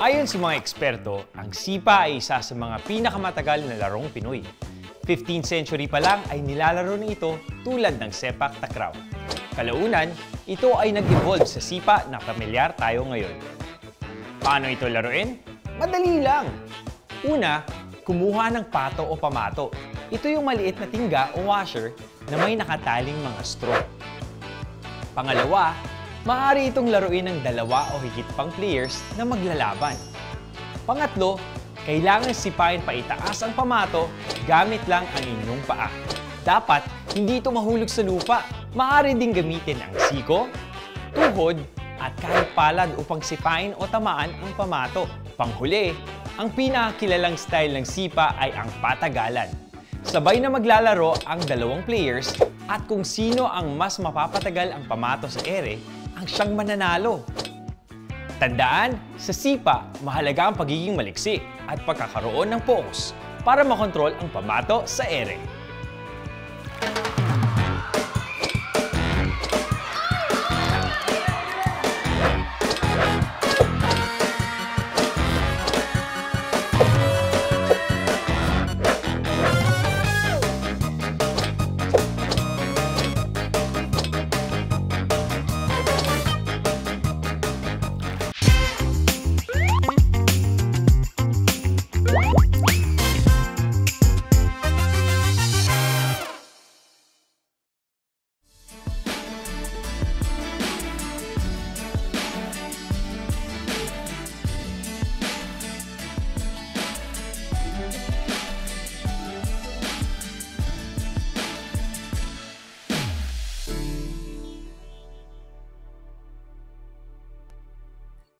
Ayon sa mga eksperto, ang sipa ay isa sa mga pinakamatagal na larong Pinoy. 15th century pa lang ay nilalaro na ito tulad ng sepak takraw. Kalaunan, ito ay nag-evolve sa sipa na pamilyar tayo ngayon. Paano ito laruin? Madali lang! Una, kumuha ng pato o pamato. Ito yung maliit na tingga o washer na may nakataling mga straw. Pangalawa, maaari itong laruin ng dalawa o higit pang players na maglalaban. Pangatlo, kailangan sipain pa itaas ang pamato gamit lang ang inyong paa. Dapat hindi ito mahulog sa lupa. Maaari ding gamitin ang siko, tuhod, at kahit palad upang sipain o tamaan ang pamato. Panghuli, ang pinakakilalang style ng sipa ay ang patagalan. Sabay na maglalaro ang dalawang players at kung sino ang mas mapapatagal ang pamato sa ere, ang siyang mananalo. Tandaan, sa sipa, mahalaga ang pagiging maliksi at pagkakaroon ng focus para makontrol ang pamato sa ere.